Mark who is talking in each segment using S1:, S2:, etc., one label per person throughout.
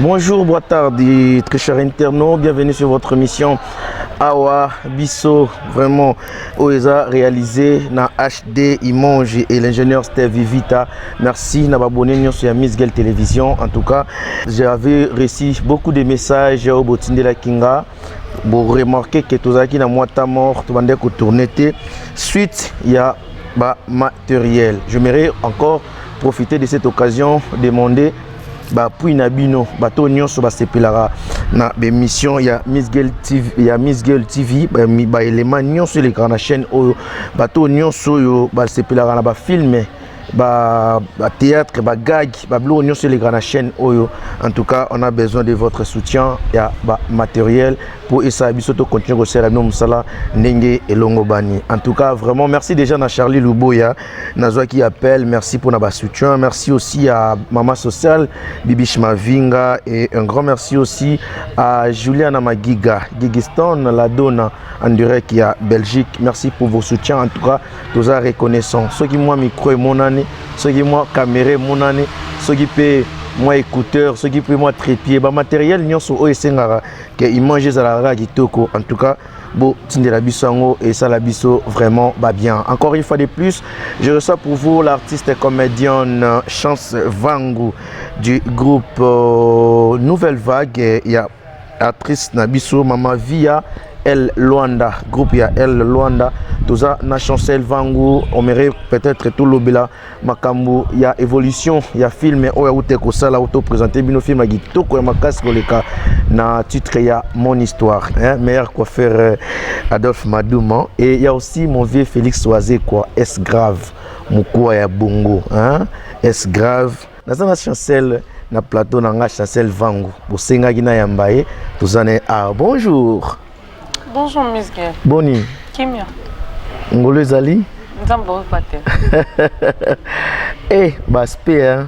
S1: Bonjour, boa tarde, très chers internautes, bienvenue sur votre émission Awa Bisso, vraiment OESA réalisé na HD Imonge et l'ingénieur Steve Vivita. Merci na abonné sur Miss Girl Télévision. En tout cas, j'avais reçu beaucoup de messages au Botinde la Kinga. Vous remarquez que tous qui na moitié mort, tout le monde tourné. Suite, il y a matériel. J'aimerais encore profiter de cette occasion de demander puis nabino bato nyonso basepelara na émission ya Miss Girl TV élément nyonso les grandes chaînes oyo bato nyonso yo basepelara na ba film ba théâtre ba gag ba blo nyonso les grandes chaînes oyo. En tout cas, on a besoin de votre soutien ya matériel pour essayer de continuer à faire la musala ndenge elongo bani. En tout cas, vraiment merci déjà à Charlie Luboya Nazwa qui appelle, merci pour notre soutien, merci aussi à Maman Sociale Bibish Mavinga et un grand merci aussi à Juliana Magiga Gigiston la donna en direct qui a Belgique. Merci pour vos soutiens. En tout cas, tous à reconnaissant ceux qui moi micro et mon année, ceux qui moi caméra mon année, ceux qui paient moi écouteur, ceux qui peuvent moi trépied, matériel nyonso o esengara que Imonge Zalara Kitoko. En tout cas, bon tinde la bisango et ça la biso vraiment bien. Encore une fois de plus, je reçois pour vous l'artiste et comédienne Chance Vangu du groupe Nouvelle Vague. Il y a actrice Nabiso Mama Via El Luanda, groupe ya El Luanda, tout ça na Chancel Vangu, on mérite peut-être tout l'obéla makambu, il y a évolution, il y a film o ya ute ko sala auto présenter bino film gi to ko makas ko leka na titre ya Mon histoire, hein, meilleur coiffeur Adolphe Madouma. Et il y a aussi mon vieux Félix Oisé quoi, est grave mukwa ya bongo, hein, est grave na sana Chancel na plateau na nga Chancel Vangu pour senga gina yambaye tuzane bonjour.
S2: Bonjour Miss Girl.
S1: Boni.
S2: Kimia.
S1: Ngolo ezali.
S2: Nzambo pate.
S1: Baspe hein.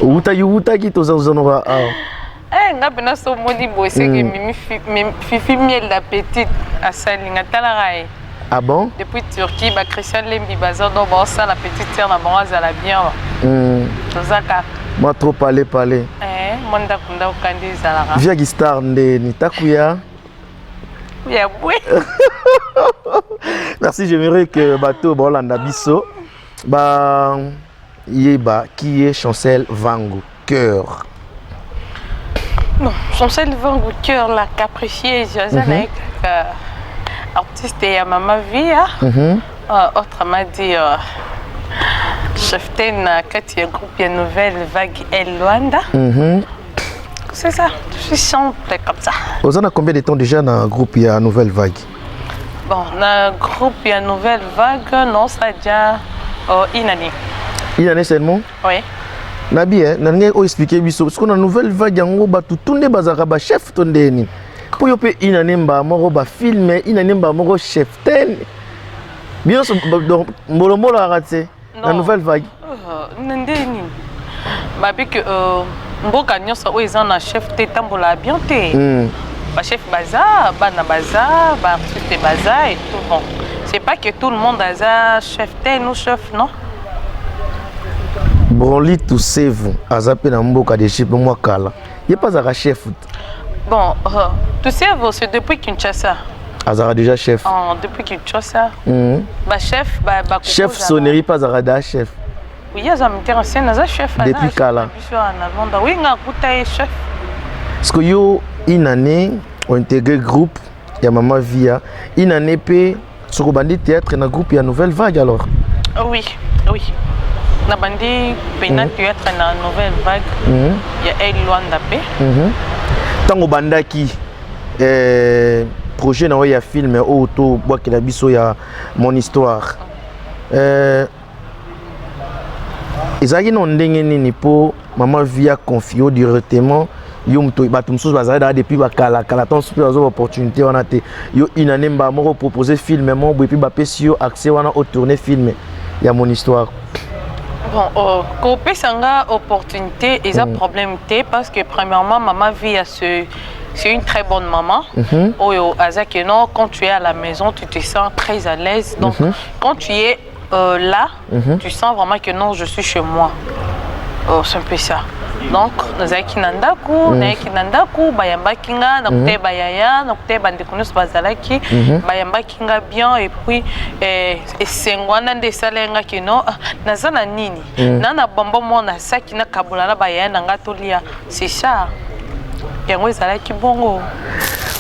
S1: Uta ki toza uzanora
S2: ngabe na so modi boy c'est que mimi fifi miel la petite à salinga talarai.
S1: Ah bon?
S2: Depuis Turquie, Christian Lembi bazar do ba ça la petite sœur na bonza la bien. Tozaka.
S1: Moi trop parler.
S2: Monda kunda okandi zalara.
S1: Via Gistar ndeni takuya. Merci, j'aimerais que bateau Bolanda Bisso qui est Chancel Vangu cœur.
S2: Non, Chancel Vangu cœur la capricieuse, artiste et Mama Via. Autrement dit cheftaine Katia groupe Nouvelle Vague El Luanda. C'est ça, je suis simple comme ça.
S1: Vous avez combien de temps déjà dans le groupe Nouvelle Vague?
S2: Bon, dans le groupe Nouvelle Vague, non, ça a déjà une année.
S1: Une année seulement?
S2: Oui.
S1: Nabi, vous expliquer parce qu'on a Nouvelle Vague, on va tout tourner bazaraba chef tondeni. Pour y une année moro ba film, une année moro chef ten. Bien sûr, molo la raté. La Nouvelle Vague.
S2: Nandeni. Babi que mboka nyonso o ezana chef te tambola bien te. Ba chef baza, bana baza, ba artiste baza et tout bon. C'est pas que tout le monde a chef te nous chef non.
S1: Broli tout save azape na mboka de chef moi kala. Il pas za chef.
S2: Bon, tout save c'est depuis Kinshasa.
S1: Azara déjà chef.
S2: Depuis Kinshasa. Ba chef
S1: chef sonnerie pas za chef.
S2: Oui, il y a un intéressé dans chef.
S1: Depuis Kala.
S2: Oui, il y a un chef.
S1: Parce que yo une année on intégré le groupe ya Mama Via, une année pe sur bandi théâtre dans groupe ya Nouvelle Vague alors.
S2: Oui. Na bandi pena théâtre dans Nouvelle Vague. Il y a El Luanda pe.
S1: Tango bandaki projet na ya film auto bois que la biso ya Mon histoire. Ezaki non ndenge nini po Mama Via confio directement yo mto batumso bazada depuis bakala kala ton super opportunité on a té yo une année mba moko proposer film mo et puis ba pesio accès wana au tourner film ya Mon histoire.
S2: Bon ko pesanga opportunité et ça problème té parce que premièrement Mama Via c'est une très bonne maman. Non, quand tu es à la maison, tu te sens très à l'aise. Donc, quand tu es là, tu sens vraiment que non, je suis chez moi. Oh, c'est un peu ça. Donc, nous avons kinandaku, bayamba kinga, nakute bayaya, nakute bandekunus bazalaki, bayamba kinga bien et puis sengwana nde salenga kino nazana nini. Nana bombo mona saki na kabulala bayaya nanga tolia. C'est ça. Yango ezalaki bongo.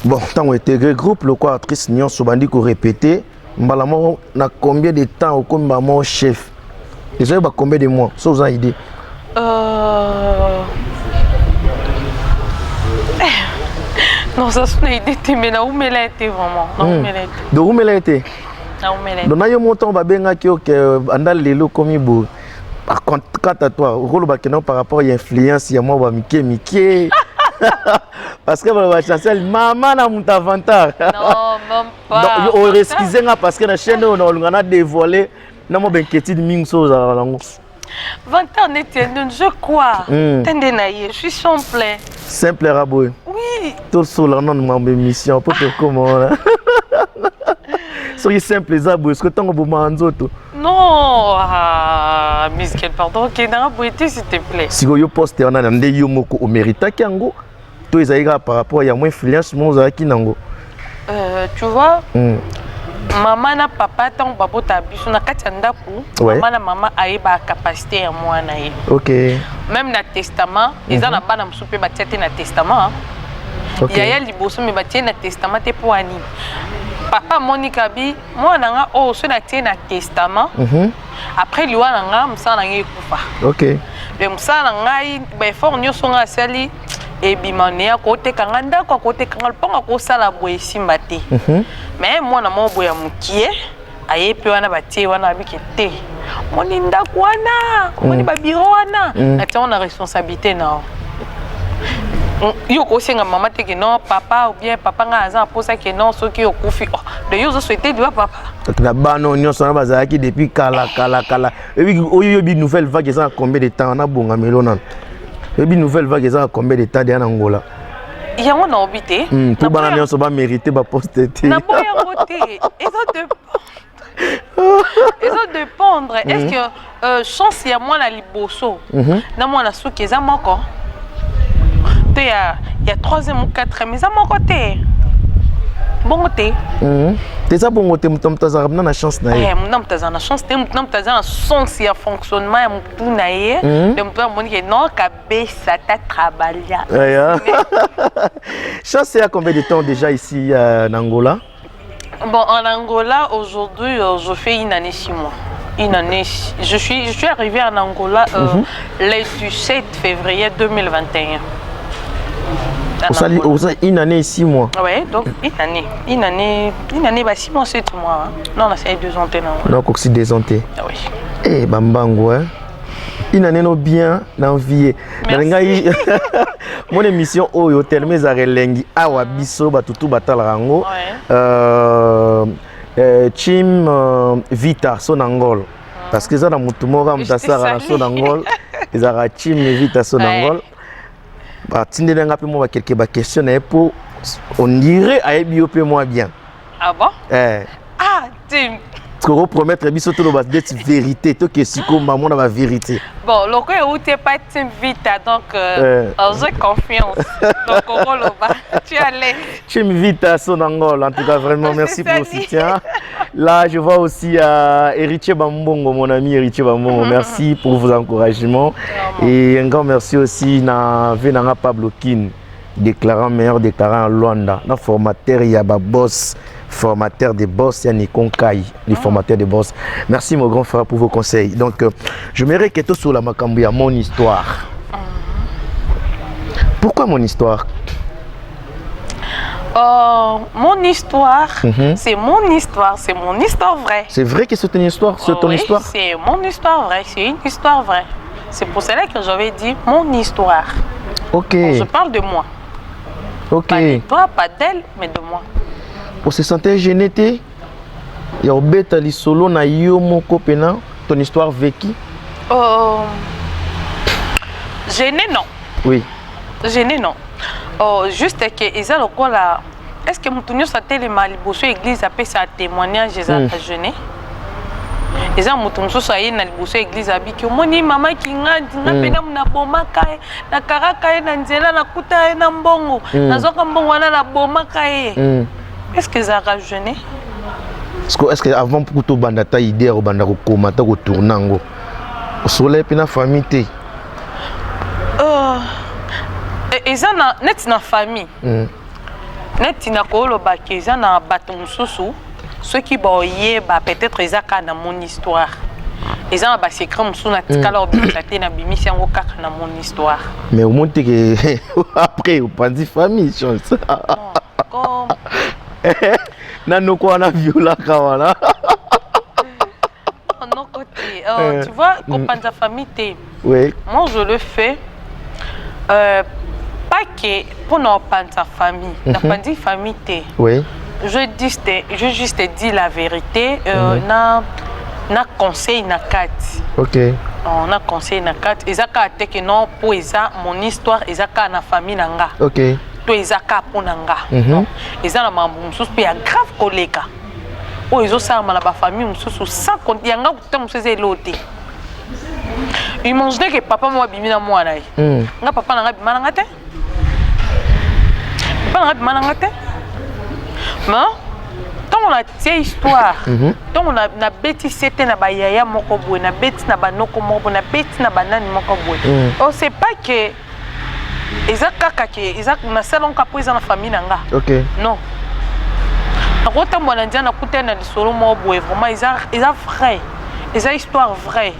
S1: Bon, tant que intégré groupe, le quoi actrice Nyon Sobandi ko répéter, mbalamoro na combien de temps au comme maman chef. Déjà ba combien de mois, ça vous a idée?
S2: Non, ça c'est une idée, mais là où me l'a été vraiment.
S1: De où me l'a été?
S2: Là où me l'a été.
S1: Donc, nayo montant ba benga ki que andal lelo comme ibo. Par contre, quant à toi, au rôle bakena par rapport à l'influence, il y a moi ba Mickey. Parce que la chancelle maman na mon avantage.
S2: Non, même pas.
S1: Donc, on excusez moi parce que la chaîne on a dévoilé na mo benquetide ming chose à lango.
S2: 20 ans n'était je crois. Je suis simple.
S1: Simple raboué.
S2: Oui.
S1: Tout sur la non de mission pour te comment. Soyez simple zaboué ce que tant que manzoto.
S2: Non, Miss pardon, qui n'a pas été s'il te plaît.
S1: Si vous postez on a ndé yomoko au mérita kango. Toi ils par rapport à moins influence mon zaki nango.
S2: Tu vois? Maman na papa tant babo tabiso na katanda ku maman na maman aiba capacité ya mwana ye. OK. Même na testament, ils en a pas na msupe ba tiate na testament. Yaya liboso me ba tiate na testament te po ani. Papa Monica bi mwana nga o so na tiate na testament. Après liwa nga msana ngi kufa. OK. Le msana ngai ba effort nyoso nga sali et bimane à côté kanganda ko côté kangal ponga ko sala boye simba te. Mais moi na mo boya mukie aye pe wana batie wana bikete. Moni ndako wana, moni ba bureau wana. Na tia on a responsabilité na. Yo ko senga maman te que non papa ou bien papa nga aza posa que non so ki okufi. De yo zo souhaiter du papa.
S1: Na bano nyonso na bazaki depuis kala. Et puis oyo bi nouvelle vague ça combien de temps na bonga melonan. Et puis nouvelle vague ça combien de temps en Angola?
S2: Il y a un obité.
S1: Pour bananier on va mériter ba poster.
S2: Na boya côté. Ils ont dépendre. Est-ce que chance y a moi la liboso? Na moi na souki za moko. Il y a 3e ou 4e mais à mon côté. Bon côté.
S1: C'est ça bon côté mutam tazarab na chance na ye.
S2: Mutam tazana na chance, mutam tazana son si a fonctionnement ya mutu na ye. De mutam moni que non kabesa ta travailler.
S1: Chance il y a combien de temps déjà ici en Angola?
S2: Bon, en Angola aujourd'hui je fais une année 6 mois. Une année. Je suis arrivée en Angola le 17 février 2021.
S1: Une année et 6 mois.
S2: Oui, donc une année, 6 mois, 7 mois. Hein. Non, c'est 2 ans.
S1: Non, c'est 2 ans.
S2: Oui.
S1: Eh, Bambango, hein. Une année, non bien, d'envier. Mon émission, oh, yo, terminé à Relengi, awa biso, batutu batalango. Chim Vita, son angol. Parce que ça, dans mon tumora, m'tassara, son angol. Ils ont Chim Vita, son angol. Quelques questions pour on dirait à Ebiopé moi bien.
S2: Ah bon? Ah, Tim.
S1: Tu peux promettre que tu vas dire vérité, toi qui es comme maman la vérité.
S2: Bon, le cas où tu n'es pas Tim Vita, donc j'ai confiance. Donc tu es allé.
S1: Tim Vita, son Angola, en tout cas vraiment merci pour le soutien. Là, je vois aussi Héritier Bambongo, mon ami Héritier Bambongo. Merci pour vos encouragements. Et un grand merci aussi à Venanga Pablo Kin, déclarant meilleur déclarant en Luanda. Notre formateur, il y a boss. Formateur des boss, Yannick Konkai, les formateurs des boss. Merci mon grand frère pour vos conseils. Donc, je m'irai que tout sur la Macambouya, mon histoire. Pourquoi mon histoire?
S2: Mon histoire, c'est mon histoire vraie.
S1: C'est vrai que c'est une histoire, c'est ton histoire?
S2: C'est mon histoire vraie, c'est une histoire vraie. C'est pour cela que j'avais dit mon histoire.
S1: Ok.
S2: Je parle de moi.
S1: Ok.
S2: Pas de toi, pas d'elle, mais de moi.
S1: On se sentait gêné, il y a un bête à l'isolo, na yo moko pena, ton histoire vécue?
S2: Gêné, non.
S1: Oui.
S2: Gêné, non. Juste que ils ont le là. Est-ce que mon tournoi s'attelle les malibosso église après ça témoignage ils ont gêné? eza moto mosusu aye na liboso ya église abiki omoni mama kinga ndinga pena na bomaka ye na karaka ye na nzela nakuta ye na mbongo nazoka mbongo wana na bomaka ye est-ce que ezalaka jeune
S1: est-ce que avant pour to banda ta idée o banda ko koma ta ko tourner ngo osole pe na famille te
S2: eza na net na famille net na ko lo ba ke eza na bato mosusu ceux qui boyeba peut-être ezaka na mon histoire eza na ba secret mosusu na tikala obikate na bimisi yango kaka na mon histoire
S1: mais au monde que après on pense famille chance
S2: comme
S1: nano ko na viola kawana
S2: non côté tu vois comprendre famille te
S1: oui
S2: moi je le fais pas que pour nos sa famille la famille te
S1: oui
S2: je juste dis la vérité na conseil na kati
S1: OK
S2: on a conseil na kati ezaka te que non pour eza mon histoire ezaka na famille nanga
S1: OK
S2: to ezaka pour nanga non eza na mambo mususu pe ya grave koleka o ezo sa na ba famille mususu sans compter yanga kuta mususu elote imaginez que papa moi bimi na mwana ye nga papa nanga bima nanga te papa nanga bima nanga te mais tant on a tie histoire tant on a bêti c'était na ba yaya moko boy na bêti na ba noko moko na bêti na banani moko boy on sait pas que ezaka kake ezaka na salon kapo eza na famille nanga
S1: OK
S2: non akota mwana ndia na kutena lisolo mo boy vraiment eza vrai eza histoire vraie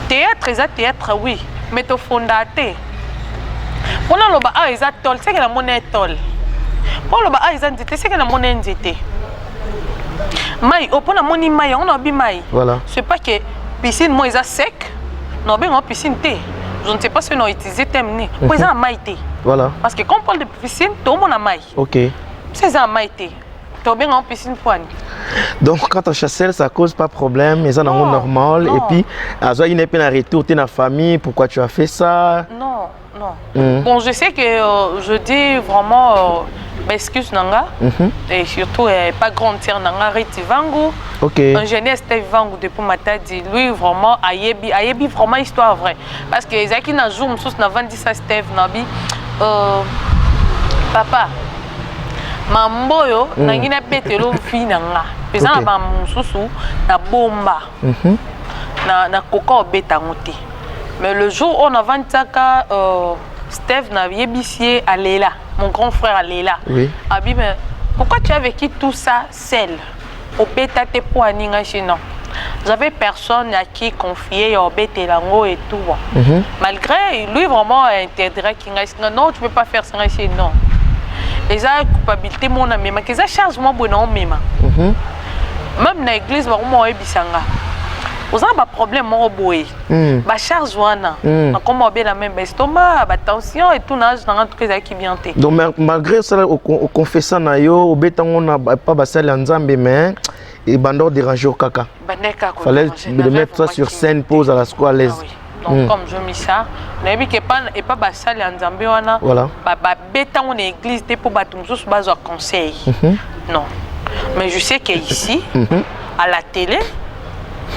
S2: théâtre eza théâtre oui mais to fondaté on a loba a eza tol c'est que la monnaie tol pour loba a eza nzete c'est que la monnaie nzete mai opona moni mai on a bi mai
S1: voilà
S2: c'est pas que piscine moi eza sec non ben en piscine té je ne sais pas si on a utilisé terminé pour eza mai té
S1: voilà
S2: parce que quand on parle de piscine tout le monde a mai
S1: OK
S2: c'est ça mai té to ben en piscine poigne.
S1: Donc quand on chasse ça cause pas problème mais ça dans le normal et puis azo il n'est pas en retour tu na famille pourquoi tu as fait ça
S2: non bon je sais que je dis vraiment excuse nanga et surtout pas grande terre nanga reti vangu
S1: OK
S2: ingénieur Steve vangu depuis matadi lui vraiment ayebi vraiment histoire vraie parce que ezaki na jour mususu na vandi ça Steve nabi papa mamboyo nangina betelo fina nga pesa na ba mususu na bomba na koka obeta ngote mais le jour où on a vantaka Steve na yebisier Alela mon grand frère Alela abi mais pourquoi tu as vécu tout ça seul obeta te poaninga chino j'avais personne à qui confier obeta lango et tout malgré lui vraiment interdira kinga non tu peux pas faire ça chez non les culpabilité mon ami mais qu'ils a chargement bon non même même na église ba mo ebisanga aux a ba problème mo boy ba charge wana comme on la même estomac ba tension et tout nage dans tout cas qui bien té
S1: donc malgré ça au confessant na yo obetango na pas ba sala nzambe mais et bando déranger au kaka fallait le mettre ça sur scène pose à la square à l'aise.
S2: Donc comme je mis ça nabi que pas et pas basali nzambe wana
S1: voilà
S2: ba beta on église te pour bato mususu bazo conseil non mais je sais que ici à la télé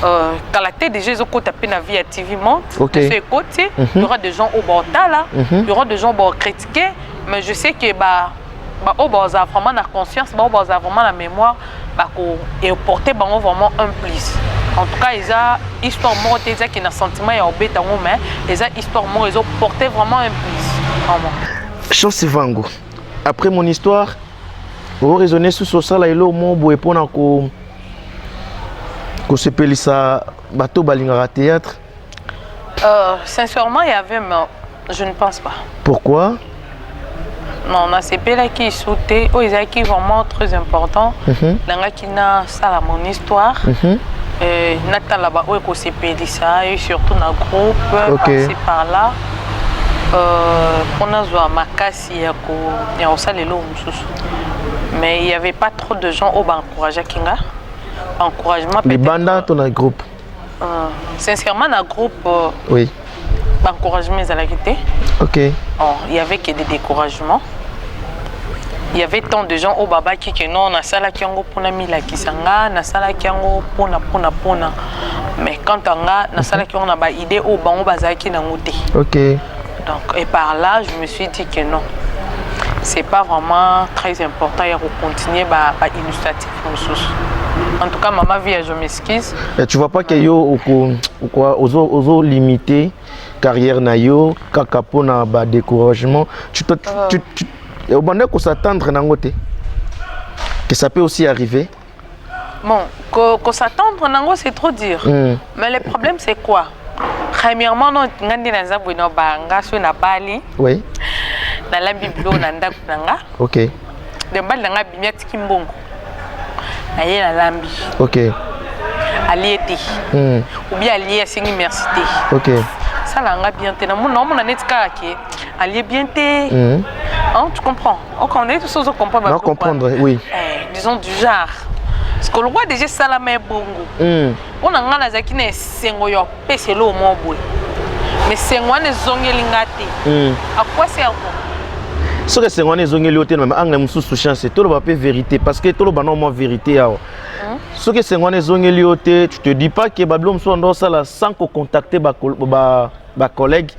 S2: quand la télé déjà ils ont tapé la vie à TV monte de ce côté il y aura des gens au bord là il y aura des gens pour critiquer mais je sais que au bord vraiment la conscience au bord vraiment la mémoire et porter vraiment un plus. En tout cas, ils ont histoire morte, ils ont un sentiment et un bête en mais ils ont histoire morte, ils ont porté vraiment un plus. Vraiment.
S1: Chance Vango. Après mon histoire, vous raisonnez sur ça là et là au moins pour répondre que se peli ça bateau balingara théâtre.
S2: Sincèrement, il y avait mais je ne pense pas.
S1: Pourquoi?
S2: Non, on a ces pays qui sauté, ils ont qui vraiment très important. Là qui n'a ça mon histoire. Nathalie là-bas, où est-ce que ça et surtout dans le groupe, passer par là. On a joué à Makassi, il y a aussi les lots. Mais il n'y avait pas trop de gens au encourager Kinga. Encouragement.
S1: Les bandas, ton groupe.
S2: Sincèrement, dans le groupe,
S1: oui.
S2: Encouragement, ils allaient quitter.
S1: OK.
S2: Il y avait que des découragements. il y avait tant de gens au baba qui que non na sala kiango pona mila kisanga na sala kiango pona. Mais quand on a na sala kiango na ba idée au bango bazaki na ngote. OK. Donc et par là je me suis dit que non. C'est pas vraiment très important de continuer à illustratif. En tout cas, maman vie, je m'excuse. Tu vois pas que yo ozo limité carrière na yo, kakapo na ba découragement. Tu au bandé qu'on s'attendre na ngote. Que ça peut aussi arriver. Bon, qu'on s'attendre na ngote c'est trop dur. Mais le problème c'est quoi? Premièrement, non, ngandi na zabu no banga so na bali. Oui. Na la biblo na ndaku nanga. OK. De mbali nanga bimiati kimbongo. Na ye na lambi. OK. Aliété. Ou bien allié à une université. OK. Ça l'a bien té na mon nom na netka ki allié bien té. Hein, tu comprends? On connaît tout ça, on comprend pas. Comprendre, oui. Disons du genre. Parce que le roi déjà salamé bongo. On a ngana zaki na sengo yo peselo mo boy. Mais sengo ne zongeli ngate. À quoi sert ce que c'est on est zongeli oté mais anga mususu chance tout le ba pe vérité parce que tout le ba non mo vérité ya. Ce que c'est on est zongeli oté tu te dis pas que bablom so ndo sala sans contacter ba collègue.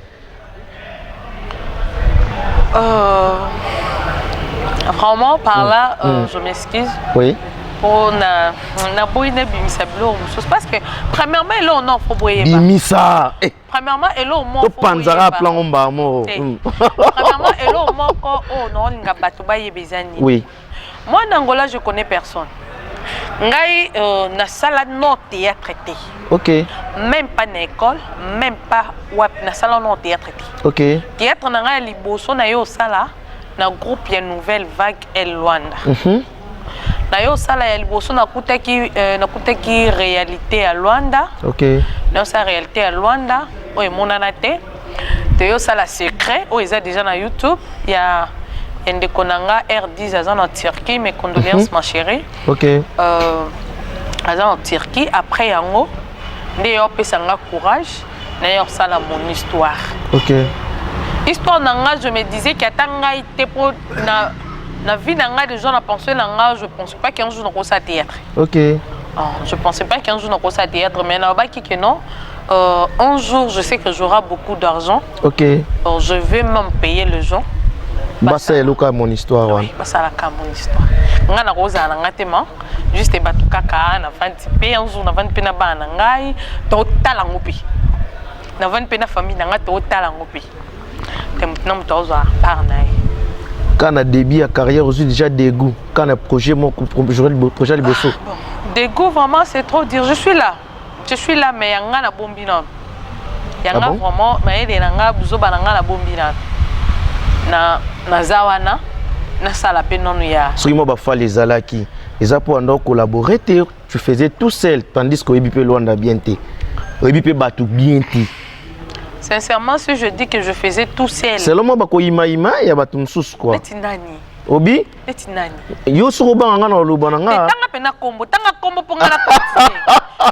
S2: Vraiment par là je m'excuse. Oui. Pour na boyne bimisa blo parce que premièrement là on faut boyer bimisa premièrement et là on faut panzara plan on ba mo premièrement et là on ko oh non linga bato ba yebezani. Oui. Moi en Angola je connais personne. Ngai na sala non théâtre té. OK. Même pas na école, même pas wap na sala non théâtre té. OK. Théâtre na ngai liboso na yo sala na groupe ya nouvelle vague El Luanda. Na yo sala ya liboso na kutaki réalité à Luanda. OK. Na sa réalité à Luanda, oy monana te. Te yo sala secret, o eza déjà na YouTube, il y a Ndekonanga R10 azan en Turquie, mes condoléances ma chérie. OK. Azan en Turquie après yango, nde yo pesanga courage, na yo sala mon histoire. OK. Histoire nanga, je me disais qu'il y a tanga été pour na vie nanga des gens na pensé nanga, je pense pas qu'un jour on va théâtre. OK. Je pensais pas qu'un jour on va théâtre mais là bas qui que non. Un jour, je sais que j'aurai beaucoup d'argent. OK. Je vais même payer les gens. Bah c'est loka mon histoire. Oui, bah ça la mon histoire. Nga na rosa na ngatema, juste batu kaka na fanti pe un jour na vanti pe na bana ngai, total ngopi. Na vanti pe na famille na nga total ngopi. Tem na mtozo par naï. Quand on a début à carrière aussi déjà des goûts. Quand on a projet mon projet Liboso. Des goûts vraiment c'est trop dire. Je suis là mais yanga na bombina. Yanga vraiment mais des nanga buzo bananga na bombina. Na zawana na sala pe non ya. Ce qui m'a ba fa les alaki. Les a pour en collaborer tu faisais tout seul tandis que Oyebi pe Luanda bien té. Oyebi pe batu bien té. Sincèrement, si je dis que je faisais tout seul. C'est le moment bako ima il y a batu msusu quoi. Eti nani? Obi? Eti nani? Yo suru banga na lubana nga. Tanga pena kombo ponga na konti.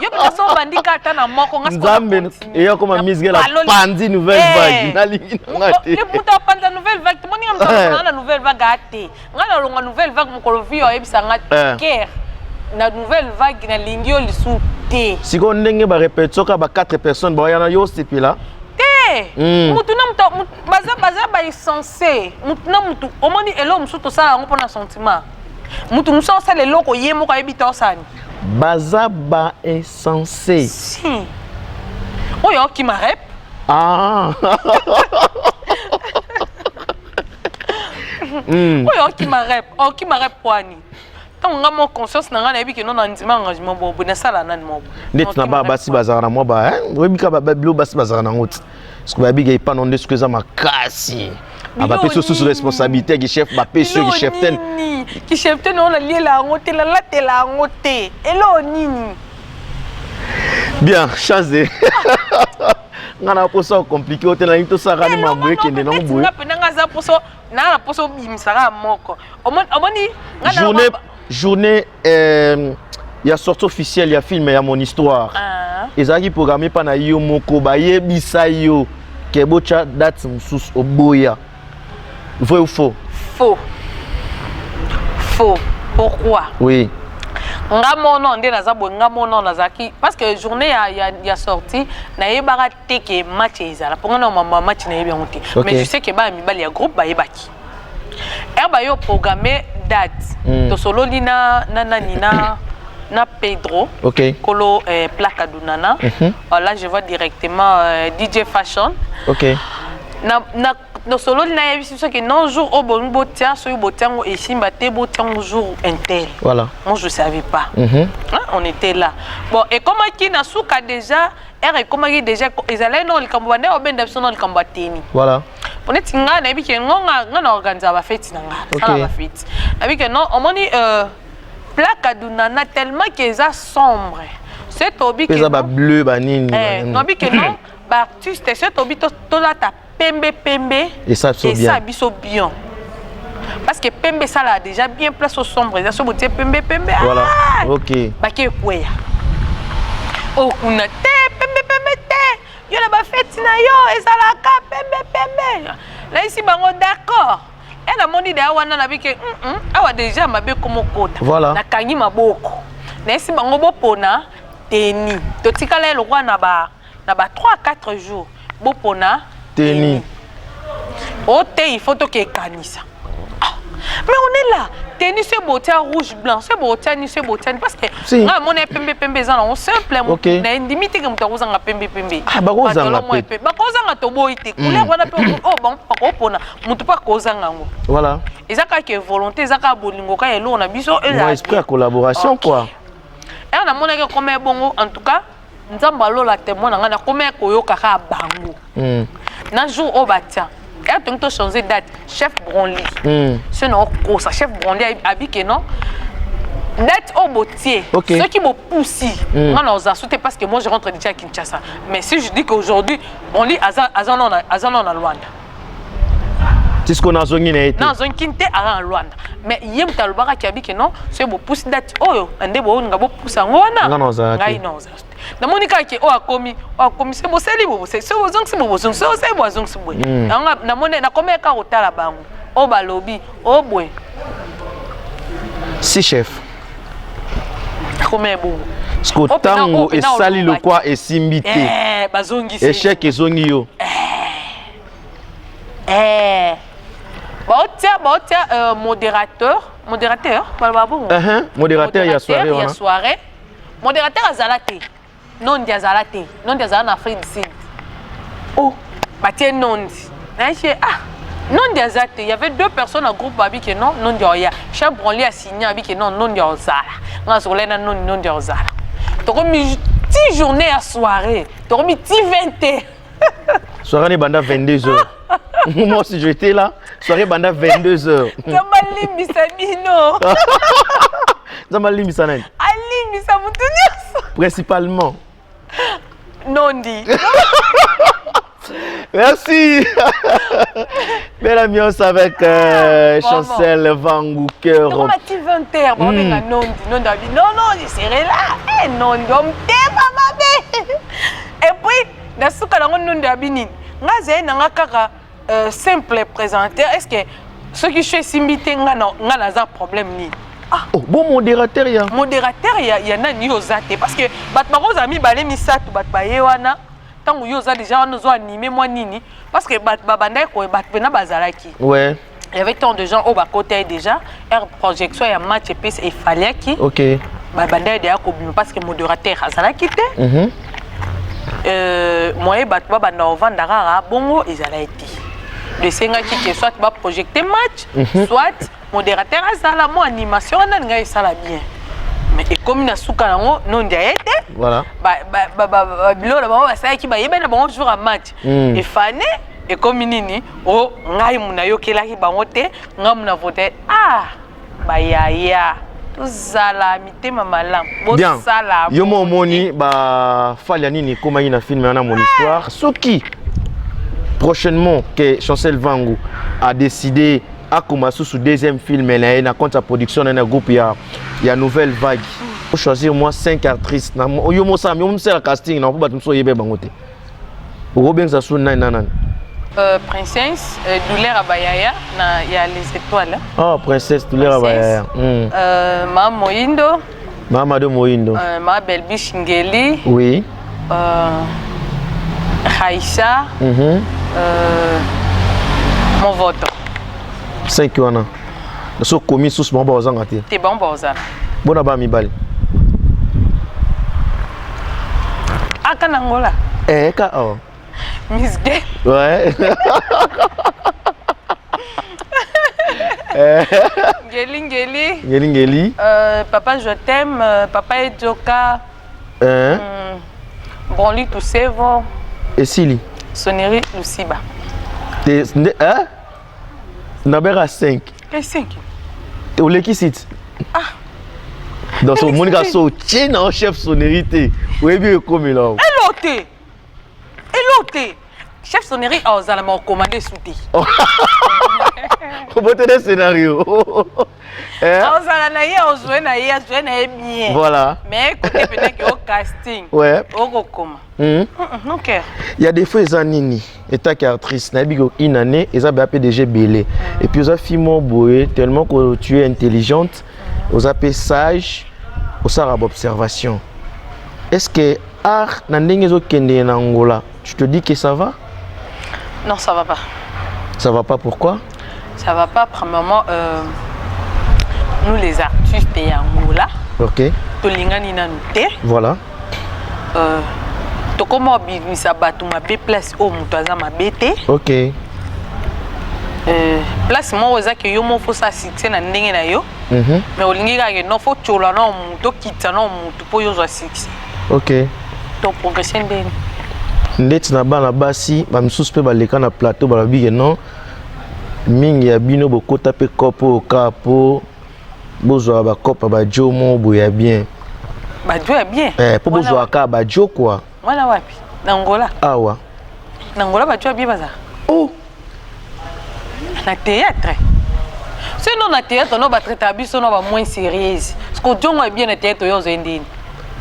S2: Yo pena so bandika ata na moko nga sko. Nzambe eya koma misge la panzi nouvelle vague. Nalingi ngati. Le muta panza nouvelle vague. Moni nga na nouvelle vague ate. Nga na longa nouvelle vague mokolo vio ebisa nga guerre. Na nouvelle vague na lingio lisute. Siko ndenge ba répétition ka ba 4 personnes ba yana yo stipi là. Mutuna mutu baza ba insensé mutuna mutu omoni elo musuto sala ngo pona sentiment mutu muso sala eloko yemo ka ebita osani baza ba insensé si oyo ki ma rep oyo ki ma rep kwani tant nga mo conscience na nga na ebi ke non ndima engagement bobo na sala nani mo net na ba basi bazara na mo ba oyebi ka ba blo basi bazara na ngoti. Parce que Babi n'est pas non de ce que ça m'a cassé. Ah bah peut sous responsabilité qui chef bah peut sur qui chef ten. Qui chef ten on a lié la honte la honte. Hello nini. Bien, chazé. Ngana poso compliqué hôtel na tout ça rani maboué qui n'est non boué. Ngana za poso na poso bimsara moko. Omoni journée il y a sortie officielle, il y a film, il y a mon histoire. Et ça qui programmé par na yo moko ba yebisa yo kebocha date musus oboya. Vrai ou faux? Faux. faux. Pourquoi?
S1: Oui.
S2: Ngamono ndé nazabo ngamono nazaki parce que journée ya sorti na yebara teke match ezala pour ngana mama match na yebi ngonti mais je sais que ba mibali ya groupe ba yebaki ba yo programmer date to solo lina na Pedro kolo plaque dunana là je vois directement DJ Fashion na solo na yebi que non jour au bon botia so botiango et simba te botiango jour intel. Voilà. Moi je savais pas. On était là. Bon et comment qui na souka déjà et comment qui déjà ils allaient non le cambouane au ben d'absent le cambateni. Voilà. On est tinga na yebi que nga organiser ba fête nanga. Ça ba fête. Na yebi que non on moni plaque adunana tellement que ça sombre. C'est obi que
S1: ça bleu banini.
S2: Non obi que non ba artiste c'est obi to la ta pembe
S1: et ça
S2: biso bien parce que pembe ça là déjà bien place au sombre ça so botie pembe
S1: voilà OK
S2: ba ke kweya o kuna te pembe te yo la ba fête na yo ezalaka pembe là ici bango d'accord et la moni da wana na bike awa déjà mabe komo kota
S1: voilà
S2: na kangi maboko na ici bango bopona teni to tikala lo kwa na ba 3-4 jours bopona
S1: Teni.
S2: Il faut que tu canisa. Mais on est là. Tennis c'est beauté rouge blanc, c'est beauté parce que nga mon pembe za on simple na limite que muta kozanga pembe.
S1: Ah ba kozanga pe.
S2: Ba kozanga to boité. Couleur wana pe bon pa ko pona mutu pa kozanga ngo.
S1: Voilà.
S2: Ezaka que volonté ezaka bolingo ka elo na biso
S1: eza. Esprit de collaboration quoi.
S2: Et on a monné que comme bongo en tout cas nzamba lola témoin nga na comme koyoka ka bango. Na jour au batia et donc to changer date chef Bronly c'est non ça chef Bronly abi que non date au botier ceux qui me poussent moi nous a sauté parce que moi je rentre déjà à Kinshasa mais si je dis qu'aujourd'hui Bronly azan na Luanda
S1: c'est ce qu'on a zongi na été
S2: non zongi kinte à Luanda mais yem talbara qui abi que non c'est beau pousse date oyo ande bo nga bo pousse ngona ngai non na monika ke o akomi se boseli bo se bozong se bozong se bozong se boy na mone na komeka otala bango o balobi o boy
S1: si chef
S2: komé bo
S1: skotango esali le quoi esimbité
S2: bazongi
S1: échec ezongi yo modérateur modérateur ya soirée modérateur azalate non diazalate non diazala na Afrique du Sud oh batie non non diazate il y avait 2 personnes en groupe babi que non dioya chef Bronly a signé babi que non diozala nga solena non diozala to komi 10 journées à soirée to komi 20 soirée ni banda 22h moi aussi j'étais là soirée banda 22h
S2: Zamali Misabino
S1: Zamali Misanen
S2: Ali Misamutunis
S1: principalement
S2: non dit
S1: merci belle ambiance avec Chancel Vangu cœur
S2: comment tu 20h bon non je serai là non et puis na suka na non d'abini ngaze na ngakaka simple présentateur est-ce que ceux qui chez Simbité nga na problème ni
S1: bon modérateur ya
S2: nani yozate parce que bat maroz ami balé misatu bat baye wana tangu yoza déjà on nous animé moi nini parce que bat babanda ko bat pena bazalaki
S1: ouais
S2: il y avait tant de gens au bas côté déjà air projection ya match et il fallait qui
S1: OK
S2: babanda déjà ko parce que modérateur azalaki te moi bat babanda ovandara bongo ezalaiti le senga qui soit va projeter match soit modérateur azala mo animation na ngai sala bien mais et comme na suka nango non diaete
S1: voilà
S2: bilo la ba ça qui ba yebena bon jour à match et fané et comme nini o ngai muna yokela ki bango te ngam na voter ba ya tuzala mitema malam bo sala
S1: yo mo moni ba fali nini koma ina film na mon histoire soki prochainement que Chancel Vangu a décidé à commencer sous deuxième film et na compte sa production dans un groupe il y a nouvelle vague pour choisir moi 5 actrices na yo mo ça yo mo c'est la casting na pour battre so yebe bangote Robin ça sou nan
S2: Princesse Douleur Abayaya, il y a les étoiles.
S1: Oh, Princesse Douleur Abayaya.
S2: Ma Moindo.
S1: Mamadou Moindo.
S2: Ma Belbi Shingeli.
S1: Oui.
S2: Haïcha. Mon vote.
S1: 5 wana. So commis sous mon bozan ati.
S2: T'es bon bozan.
S1: Bona ba mi bal.
S2: Akanangola.
S1: Ka oh.
S2: Miss Gay.
S1: Ouais. Ngeli.
S2: Papa je t'aime, papa Edjoka. Bonli Toussevo.
S1: Et Sili.
S2: Sonnerie Luciba.
S1: Hein? Nabera 5.
S2: Quel 5?
S1: T'es où qui site?
S2: Ah.
S1: Dans son monde gasso, tiens en chef sonnerie. Oui bien comme là.
S2: Elote. Chef sonnerie a osé la commandé souti.
S1: Comment te des scénarios?
S2: Bien.
S1: Voilà.
S2: Mais côté peut-être au casting.
S1: Ouais.
S2: Au comment? Ok.
S1: Il y a des fois ils nini. État actrice, na bigo une année, ils ont PDG belé. Et puis ils ont fait mon boy tellement que tu es intelligente, ils ont sage, ils ont observation. Est-ce que art nandenge kende na Angola, tu te dis que ça va?
S2: Non, ça va pas.
S1: Ça va pas pourquoi?
S2: Ça va pas premièrement nous les artistes et Angola.
S1: OK.
S2: Tolingani na nuté.
S1: Voilà.
S2: To comment bimisa batu ma be place au mutaza ma bete.
S1: OK.
S2: Place moi oza que yo mo fo sa succès na ndenge na yo. Mais olingi ka ke no fo chola na muto kita na muto po yo za succès.
S1: OK.
S2: Donc progression ndenge.
S1: Ndeti na bana basi ba misusu pe baleka na plateau ba bige non. Mingi ya bino bokota pe kopo kapo bozwa ba kopa ba jomo boya bien.
S2: Ba jo ya bien.
S1: Po bozwa ka ba jo quoi.
S2: Wana wapi? Na Angola.
S1: Awa.
S2: Na Angola ba jo ya bien baza.
S1: Oh.
S2: Na théâtre. Sinon na théâtre no ba traiter biso no ba moins sérieuse. Parce que jongo bien na théâtre yo zendini.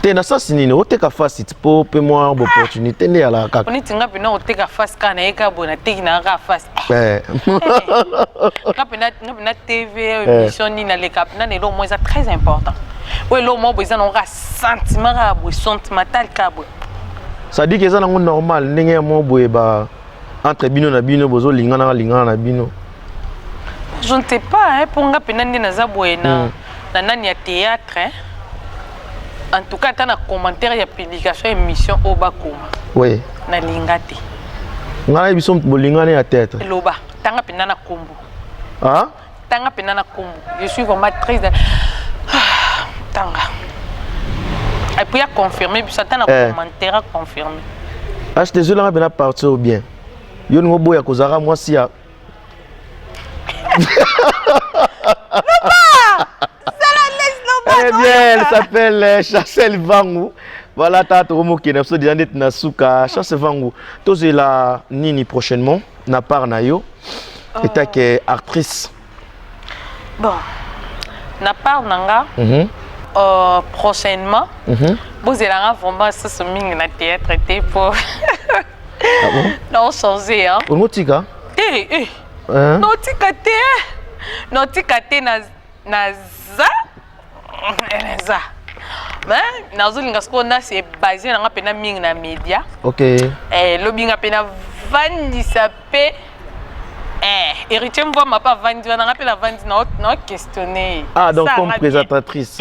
S1: Te na sasi nini oteka facile po pe moi opportunité ne ala kaka.
S2: On tinga pena oteka face kana eka bona teki na ka face. Kapena TV émission ni na le kapena ne lo moins très important. Ouais lo mo besoin on sentiment ka bo sentimental ka bo.
S1: Ça dit que ça nango normal ndenge mo boye ba entre bino na bino bozo lingana na bino.
S2: Je ne sais pas hein pour nga pena ndi na za boye na nani ya théâtre hein. En tout cas, tu as un commentaire, il y a publication émission au Bakoma.
S1: Oui.
S2: Na lingate.
S1: Ngana émission bolingane à tête.
S2: Loba, tanga penana kombo.
S1: Ah?
S2: Tanga penana kombo. Je suis vraiment très tanga. Et puis il a confirmé, puis ça t'a un commentaire à confirmer.
S1: Ah, je te jure là ben partir bien. Yo ngo boya kozara moi si ya. Eh bien, elle s'appelle Chancel Vangu. Voilà, t'as Tomo qui est déjà net na suka. Chancel Vangu. Tous la nini prochainement na part na yo. Et t'as que actrice.
S2: Bon, na part nanga. Prochainement. Vous allez vraiment ce ming na théâtre était pour. Ah bon? Non changer hein.
S1: On motika?
S2: Non tika te na za. Ça. Mais nazolinga sko na c'est basé na pena ming na média.
S1: OK.
S2: Lobinga pena vandi sapé. Héritier me voit ma pas vandi na rappelle la vandi na questionner.
S1: Ah donc comme présentatrice.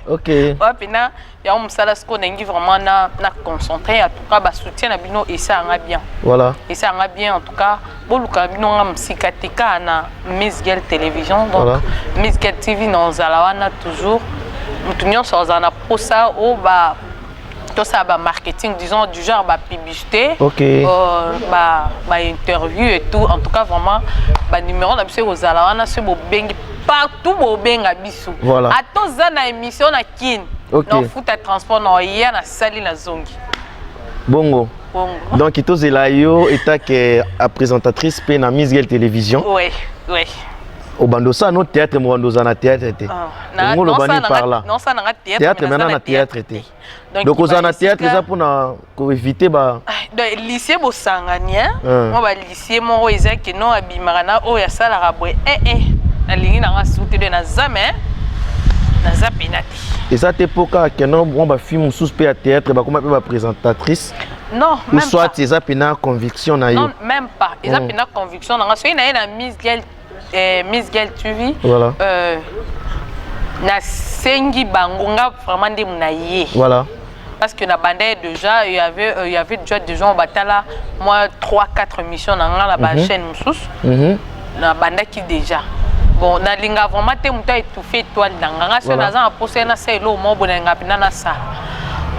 S1: OK.
S2: Ouais pena ya on sala sko nengi vraiment na concentré en tout cas ba soutien na bino et ça nga bien.
S1: Voilà.
S2: Et ça nga bien en tout cas boluka bino nga msikatika na Miss Girl Télévision donc voilà. Miss Girl TV dans zalawana toujours mutunyo so zana posa au ba tout ça ba marketing disons du genre ba publicité.
S1: OK.
S2: Ba interview et tout en tout cas vraiment ba numéro na biso zalawana c'est bo bengi partout bo benga biso.
S1: Voilà.
S2: Attends ça na émission na kin.
S1: OK.
S2: Non fout à transport na hier na sali na zongi.
S1: Bongo. Donc ito zela yo eta que présentatrice pe na Miss Girl Télévision.
S2: Oui, oui.
S1: Au bandosa no théâtre mo bandosa na théâtre était.
S2: Non ça na
S1: théâtre maintenant na théâtre était. Donc aux na théâtre ça pour éviter ba
S2: donc lycée bosangania moi ba lycée mo ezaki no abimaka na o ya sala rabwe na lingi na souté de na zame na zapinati.
S1: Et ça t'époque que non bon ba film sous pe à théâtre ba comment ba présentatrice.
S2: Non,
S1: même pas. Ou soit c'est ça pina conviction na yo.
S2: Non, même pas. Ils a pina conviction na so ina na Miss Girl TV.
S1: Voilà.
S2: Na sengi bangonga vraiment de munaye.
S1: Voilà.
S2: Parce que na bandé déjà il y avait déjà des gens au batala moi 3-4 missions dans la chaîne moussous. Na bandé qui déjà. Bon na linga vraiment te muta étouffé toile dans so na za poser na c'est lo mo bonenga pina na ça.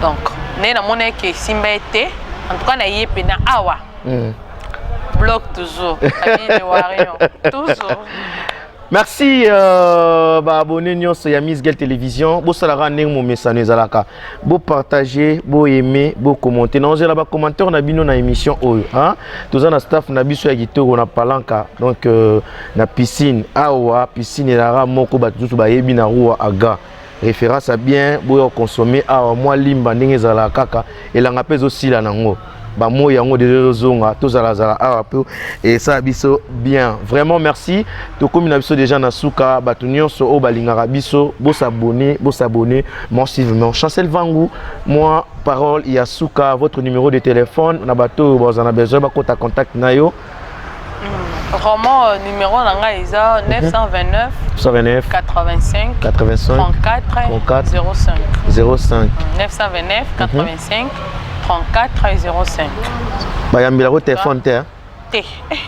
S2: Donc na mona que simba été en tout cas na yé na awa. Bloc toujours. Toujours.
S1: Merci abonné nyonso ya Miss Girl Télévision. Bo salara ndenge mo message ezalaka. Bo partager, bo aimer, bo commenter. Na ozela ba commentaire na bino na émission oyo, hein. Toza na staff na biso ya kitoko na palanka. Donc na piscine, awa piscine ezalaka moko ba tutu ba yebi na rua aga. Référence à bien bo consommer awa moi limba ndenge ezalaka kaka elanga pezo sila nango. Bah moi yango déjà zonga tous à la et ça biso bien vraiment merci to comme na biso déjà na suka batunyo so o balinga biso bo s'abonner massivement Chancel Vangu moi parole ya suka votre numéro de téléphone na bato vous en a besoin ba contact na yo
S2: vraiment numéro nanga isa 929 85 34 05 929 85 34 05.
S1: Bah yambila ko téléphone te.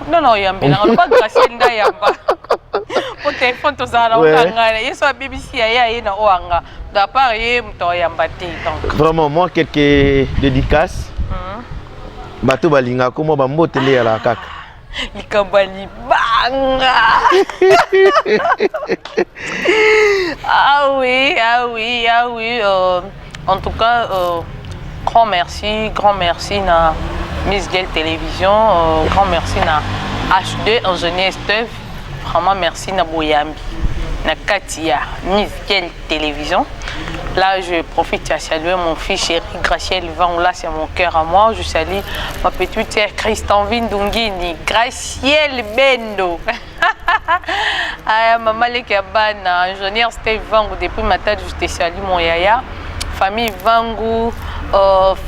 S2: Non yambila on pas grâce nda yamba. Au téléphone to za na ngala yeso BBC ya na oanga. Da part ye mto yamba te donc.
S1: Vraiment moi quelques dédicaces. Bato balinga ko mo ba mbotele ya la kaka.
S2: Likambali banga. Ah oui. En tout cas grand merci na Miss Girl Télévision, grand merci na HD Ingénieur Steve, vraiment merci na Boyambi, na Katia, Miss Girl Télévision. Là, je profite à saluer mon fils chéri Graciel Van, là c'est mon cœur à moi. Je salue ma petite sœur Christine Dungini, Graciel Bendo. Maman Lekabana, ingénieur Steve Van, depuis ma tête, je te salue mon yaya. Famille Vangu,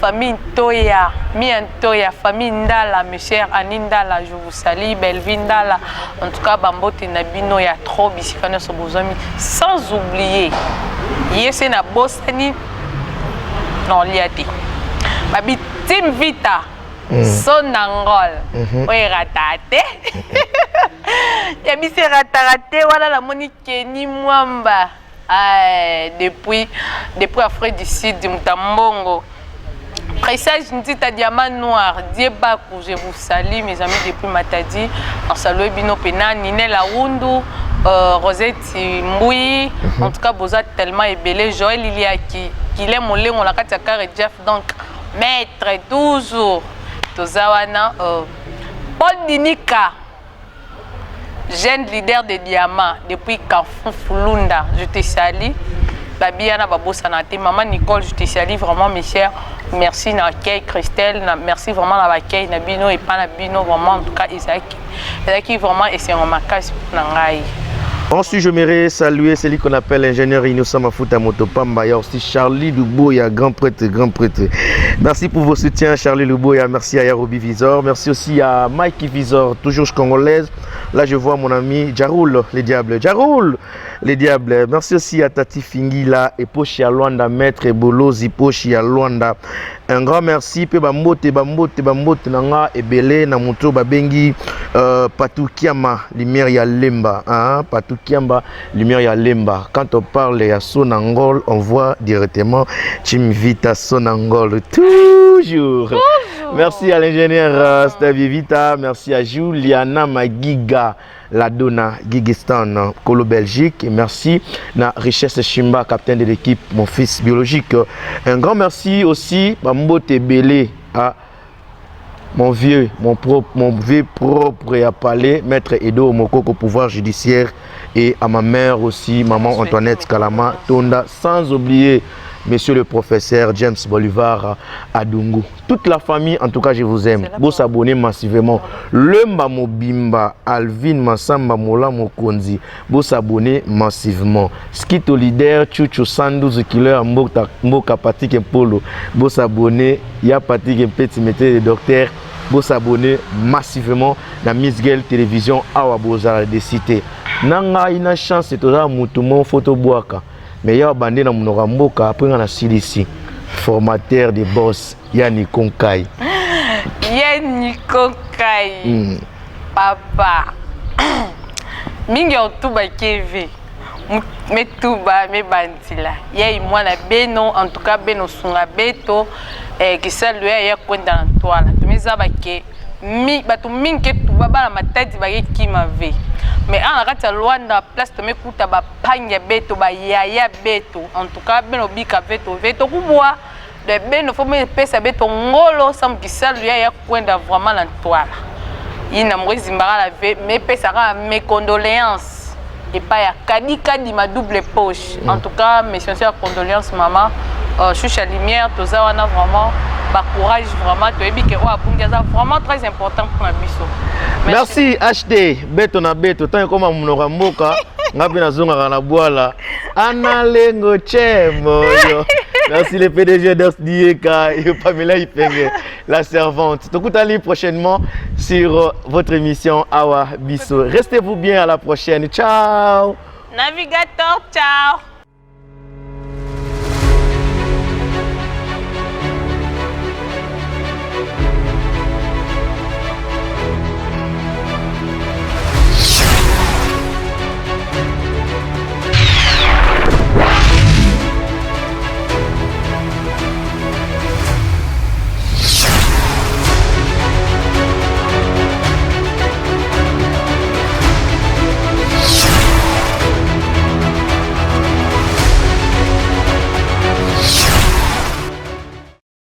S2: famille Toya, Miantoya, famille Ndala, mes chers Anindala, je vous salue, Belvindala. En tout cas, Bambote Nabino, il y a trop bisikane sur vos amis. Sans oublier, Yese na Bosani, non, liati. Babi Tim Vita, son angol, oui, ratate. Yabi se ratate, voilà la monique ni mwamba. Depuis Afrique du Sud, du Mutambongo. Pressage Ndita Diamant Noir, Diebakou, je vous salue, mes amis, depuis Matadi. En saluant Bino Pena, Ninel Aoundou, Rosette Mboui. En tout cas, vous êtes tellement ébélé. Joël Iliaki, qui l'aime, on l'a et Jeff. Donc, maître, toujours. Tozawana, Paul Dinika. Jeune leader de Diamant depuis Kafou Fulunda, je te salue. Babiana Babo Sanate, maman Nicole, je te salue vraiment mes chers. Merci Nakei, Christelle, merci vraiment à Bakei, Nabino et pas Nabino, vraiment en tout cas Isaki vraiment et c'est un macas pour Nangaï.
S1: Ensuite, je m'aimerais saluer celui qu'on appelle l'ingénieur Innocent Mafuta Motopamba. Il y a aussi Charlie Louboya, grand prêtre. Merci pour vos soutiens, Charlie Louboya. Merci à Yarobi Visor. Merci aussi à Mikey Visor, toujours congolaise. Là, je vois mon ami Jaroul, les diables. Merci aussi à Tati Fingila et Pochi à Luanda, Maître Bolozi Pochi à Luanda. Un grand merci. Pe bambote nanga ebele na moto babengi Patou Kiamba, lumière ya Lemba. Patou Kiamba, lumière ya Lemba. Quand on parle à Sonangol, on voit directement Tim Vita Sonangol. Toujours. Merci à l'ingénieur Stavie Vita. Merci à Juliana Magiga. La Donna Gigistan, Colo Belgique. Et merci à Richesse Chimba, capitaine de l'équipe, mon fils biologique. Un grand merci aussi à Mbote Belé, à mon vieux propre et à Palais, maître Edo Mokoko, pouvoir judiciaire et à ma mère aussi, maman Antoinette Kalama Tonda, sans oublier monsieur le professeur James Bolivar Adungu. Toute la famille, en tout cas, je vous aime. Vous s'abonnez massivement. Le Mobimba, Alvin Massamba Mola Mokonzi. Vous s'abonnez massivement. Skito leader, Chuchu Sandou, Killer, Mboka Patik Polo. Vous s'abonnez. Ya Patik Petit Mété, le docteur. Vous s'abonnez massivement dans Miss Girl Télévision Awa Bozara de Cité. Nanga une chance, c'est toujours Moutoumon Photo Boaka. Mais il y a bandé dans mon mboka après on a ici formateur de boss Yanni Konkai.
S2: Yanni Konkai. Papa. Mingi otuba keve. Me tuba me bandila. Yai mwana beno en tout cas beno sunga beto qui salue ya kwenda na toile. Tumeza bake mi batu mingi tuba bala matadi ba ki mave. Mais on a raté Luanda place de m'écouter ba panya beto ba yaya beto en tout cas beno bika beto beto kubwa de beno faut me pesa beto ngolo sam kisal lui ya kwenda vraiment la toile ina mwezi mbara la ve me pesa ka mes condoléances et pas ya kadi ma double poche en tout cas mes sincères condoléances maman chucha lumière toza wana vraiment ba courage vraiment to ebi ke o apunga ça vraiment très important pour la biso.
S1: Merci HD beto na beto tant comme mnoka mboka ngapi na zonga na boala analengo chemo. Merci le PDG d'Os Dieka et Pamela Ipenge la servante. Donc vous allez prochainement sur votre émission Awa Bisso. Restez-vous bien, à la prochaine. Ciao.
S2: Navigateur, ciao.